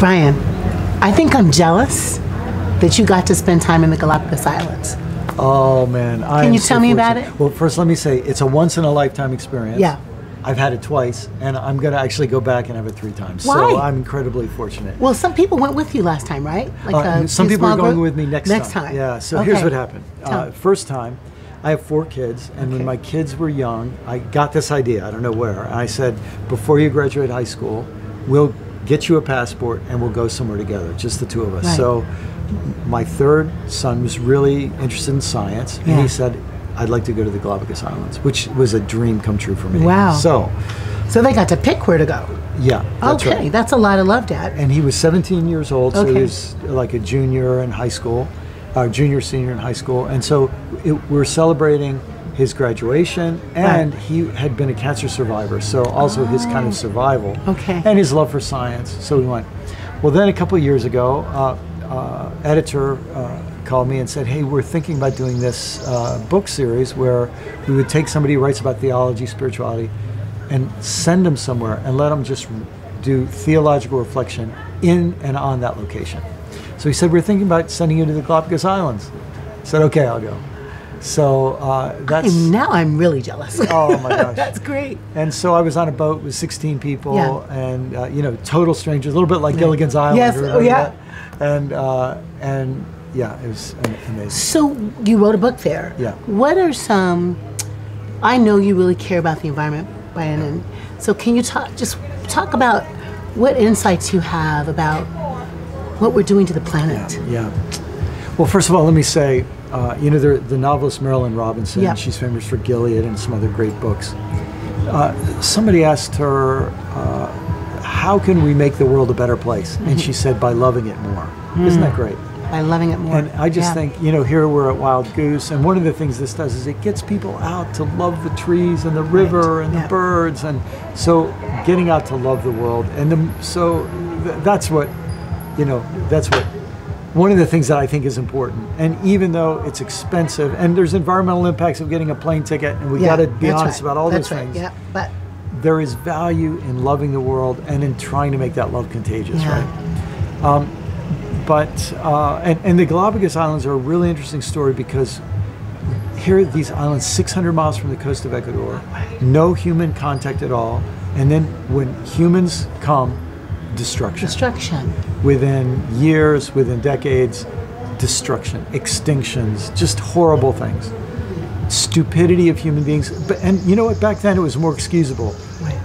Brian, I think I'm jealous that you got to spend time in the Galapagos Islands. Oh man, Can you tell me about it? Well, first let me say it's a once-in-a-lifetime experience. Yeah. I've had it twice, and I'm going to actually go back and have it 3 times. Why? So I'm incredibly fortunate. Well, some people went with you last time, right? Some people are going group? with me next time. Yeah, so here's what happened. First time, I have 4 kids, and when my kids were young, I got this idea, I don't know where, and I said, before you graduate high school, we'll get you a passport and we'll go somewhere together, just the 2 of us. Right. So my 3rd son was really interested in science, and he said, I'd like to go to the Galapagos Islands, which was a dream come true for me. Wow. So they got to pick where to go. Yeah, that's right. That's a lot of love, Dad. And he was 17 years old, so he was like a junior in high school, junior, senior in high school. And so we're celebrating his graduation, and he had been a cancer survivor, so also his kind of survival, and his love for science. So we went. Well, then a couple of years ago, editor called me and said, hey, we're thinking about doing this book series where we would take somebody who writes about theology, spirituality, and send them somewhere and let them just do theological reflection in and on that location. So he said, we're thinking about sending you to the Galapagos Islands. I said, okay, I'll go. So that's... Now I'm really jealous. Oh my gosh. That's great. And so I was on a boat with 16 people, and you know, total strangers, a little bit like Gilligan's Island. Yes, and yeah, it was amazing. So you wrote a book there. Yeah. What are some, I know you really care about the environment, Brian, and so can you talk about what insights you have about what we're doing to the planet? Yeah. Well, first of all, let me say, you know, the novelist Marilynne Robinson, she's famous for Gilead and some other great books. Somebody asked her, how can we make the world a better place? And she said, by loving it more. Isn't that great? By loving it more. And I just think, you know, here we're at Wild Goose, and one of the things this does is it gets people out to love the trees and the river and the birds, and so getting out to love the world. And that's what, you know, that's what, one of the things that I think is important. And even though it's expensive, and there's environmental impacts of getting a plane ticket, and we got to be honest about all those things. Yeah, but there is value in loving the world and in trying to make that love contagious, right? And the Galapagos Islands are a really interesting story because here are these islands 600 miles from the coast of Ecuador, no human contact at all, and then when humans come, destruction. Destruction. Within years, within decades, destruction, extinctions, just horrible things. Stupidity of human beings. And you know what, back then it was more excusable. Right.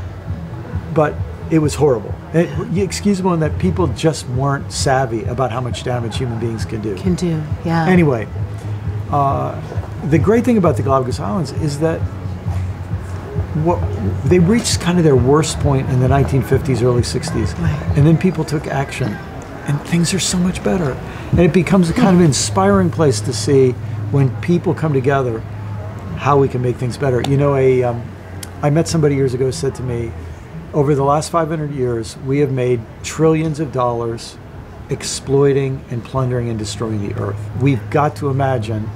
But it was horrible. Excusable in that people just weren't savvy about how much damage human beings can do. Anyway, the great thing about the Galapagos Islands is that they reached kind of their worst point in the 1950s, early 60s, and then people took action, and things are so much better. And it becomes a kind of inspiring place to see when people come together how we can make things better. You know, I met somebody years ago who said to me, over the last 500 years, we have made trillions of dollars exploiting and plundering and destroying the earth. We've got to imagine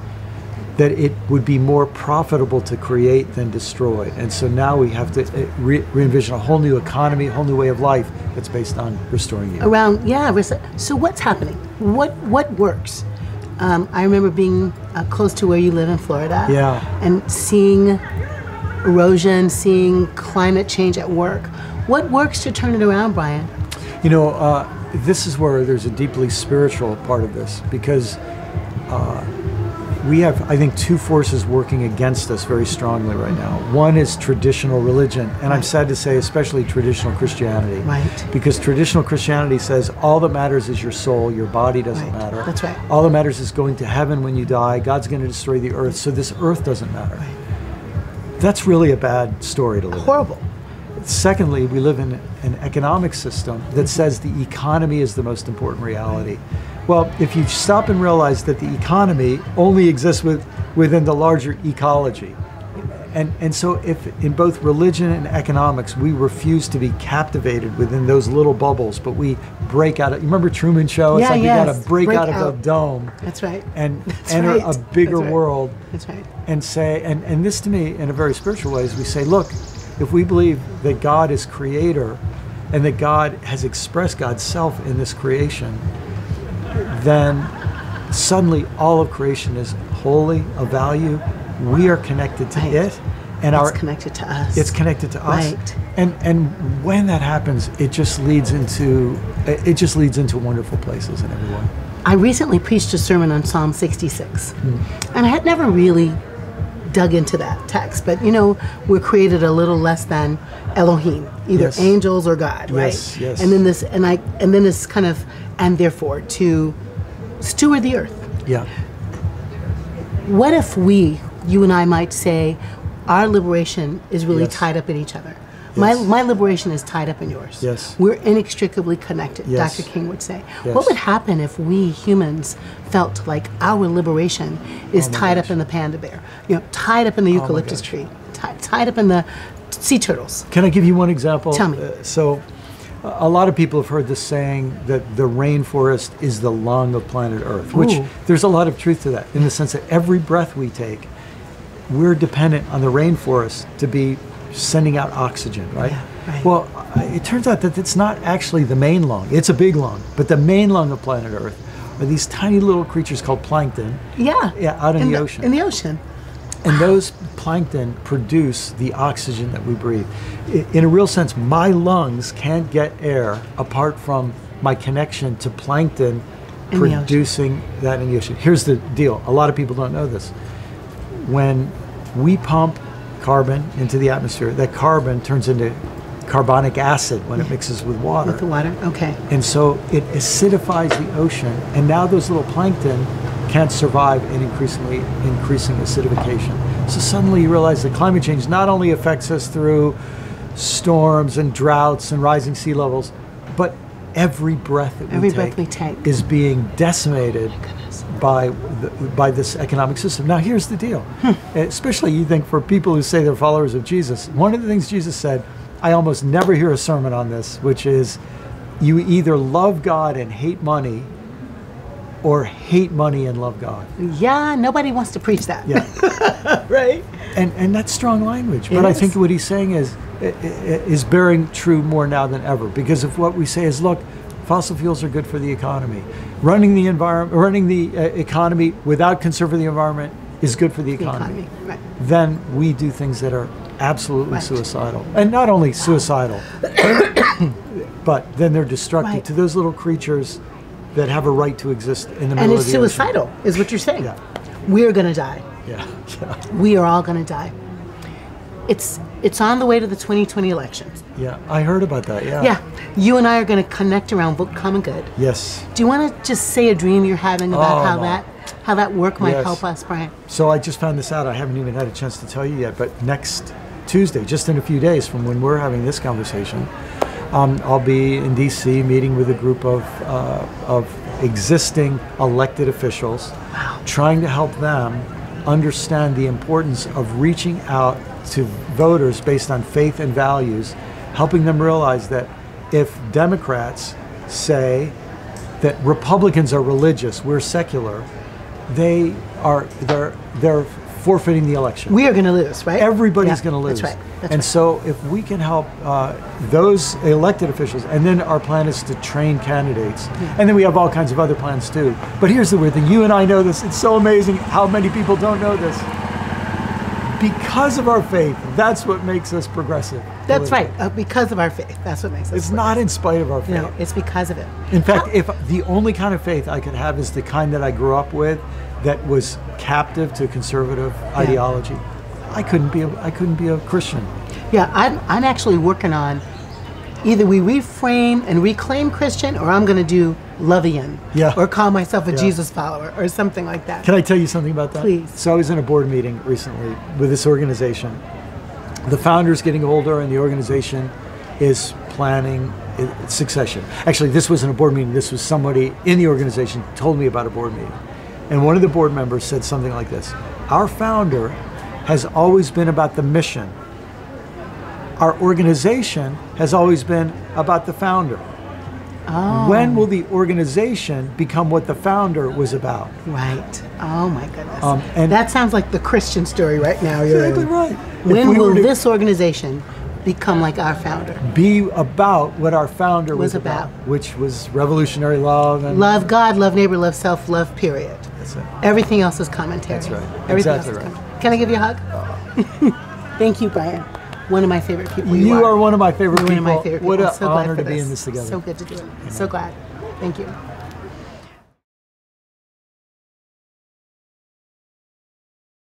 that it would be more profitable to create than destroy. And so now we have to re-envision a whole new economy, a whole new way of life that's based on restoring the earth. So what's happening? What works? I remember being close to where you live in Florida and seeing erosion, seeing climate change at work. What works to turn it around, Brian? You know, this is where there's a deeply spiritual part of this, because we have, I think, 2 forces working against us very strongly right now. One is traditional religion, and I'm sad to say especially traditional Christianity. Right. Because traditional Christianity says all that matters is your soul, your body doesn't matter. That's right. All that matters is going to heaven when you die. God's going to destroy the earth, so this earth doesn't matter. Right. That's really a bad story to live in. Horrible. Secondly, we live in an economic system that says the economy is the most important reality. Well, if you stop and realize that the economy only exists within the larger ecology, and so if in both religion and economics we refuse to be captivated within those little bubbles, but we break out of, you remember Truman Show? It's like you gotta break out of the dome. That's right. And enter a bigger world. That's right. And say, and this to me in a very spiritual way is we say, look, if we believe that God is creator, and that God has expressed God's self in this creation, then suddenly all of creation is holy, of value. We are connected to it, and it's connected to us. It's connected to us. Right. And when that happens, it just leads into wonderful places in every way. I recently preached a sermon on Psalm 66, and I had never really dug into that text, but we're created a little less than Elohim, either angels or God, right? Yes. And then this kind of, and therefore to steward the earth. Yeah. What if you and I might say, our liberation is really tied up in each other? Yes. My liberation is tied up in yours. Yes. We're inextricably connected, yes. Dr. King would say. Yes. What would happen if we humans felt like our liberation is tied up in the panda bear, tied up in the eucalyptus tree, tied up in the sea turtles? Can I give you one example? Tell me. So a lot of people have heard this saying that the rainforest is the lung of planet Earth, which there's a lot of truth to that, in the sense that every breath we take, we're dependent on the rainforest to be sending out oxygen, right? Yeah, right. Well, it turns out that it's not actually the main lung. It's a big lung, but the main lung of planet Earth are these tiny little creatures called plankton. Out in the ocean. In the ocean. And those plankton produce the oxygen that we breathe. In a real sense, my lungs can't get air apart from my connection to plankton producing that in the ocean. Here's the deal. A lot of people don't know this. When we pump carbon into the atmosphere, that carbon turns into carbonic acid when it mixes with water. With the water, okay. And so it acidifies the ocean, and now those little plankton can't survive in increasing acidification. So suddenly you realize that climate change not only affects us through storms and droughts and rising sea levels, but every breath that we take is being decimated by this economic system. Now here's the deal, especially you think for people who say they're followers of Jesus, one of the things Jesus said, I almost never hear a sermon on this, which is you either love God and hate money, or hate money and love God. Yeah, nobody wants to preach that. Yeah. Right? And that's strong language. But I think what he's saying is bearing true more now than ever, because of what we say is, look, fossil fuels are good for the economy. Running the economy without conserving the environment is good for the economy. Right. Then we do things that are absolutely suicidal. And not only suicidal, but then they're destructive to those little creatures that have a right to exist in the middle of the ocean. And it's suicidal, is what you're saying. Yeah. We're going to die. Yeah. We are all going to die. It's on the way to the 2020 elections. Yeah, I heard about that, Yeah, you and I are going to connect around common good. Yes. Do you want to just say a dream you're having about how that work might help us, Brian? So I just found this out. I haven't even had a chance to tell you yet, but next Tuesday, just in a few days from when we're having this conversation, I'll be in D.C. meeting with a group of existing elected officials, trying to help them understand the importance of reaching out to voters based on faith and values, helping them realize that if Democrats say that Republicans are religious, we're secular, they're forfeiting the election. We are going to lose, right? Everybody's going to lose. That's right. And so if we can help those elected officials, and then our plan is to train candidates, and then we have all kinds of other plans too. But here's the weird thing. You and I know this. It's so amazing how many people don't know this. Because of our faith, that's what makes us progressive. That's right. Because of our faith, that's what makes us It's not in spite of our faith. No, it's because of it. In fact, if the only kind of faith I could have is the kind that I grew up with, that was captive to conservative ideology, I couldn't be a Christian. Yeah, I'm actually working on either we reframe and reclaim Christian, or I'm going to do Lovian, or call myself a Jesus follower, or something like that. Can I tell you something about that? Please. So I was in a board meeting recently with this organization. The founder's getting older, and the organization is planning succession. Actually, this wasn't a board meeting. This was somebody in the organization told me about a board meeting. And one of the board members said something like this: our founder has always been about the mission. Our organization has always been about the founder. Oh. When will the organization become what the founder was about? Right. Oh my goodness. And that sounds like the Christian story right now. You're exactly right. When will this organization become like our founder. Be about what our founder was about, which was revolutionary love. And love God, love neighbor, love self, love period. That's it. Everything else is commentary. That's right. Everything Exactly else is right. Can I give you a hug? Thank you, Brian. One of my favorite people. You are one of my favorite people. One of my favorite people. What an so glad honor for to be this. in this together. So good to do it. So glad. Thank you.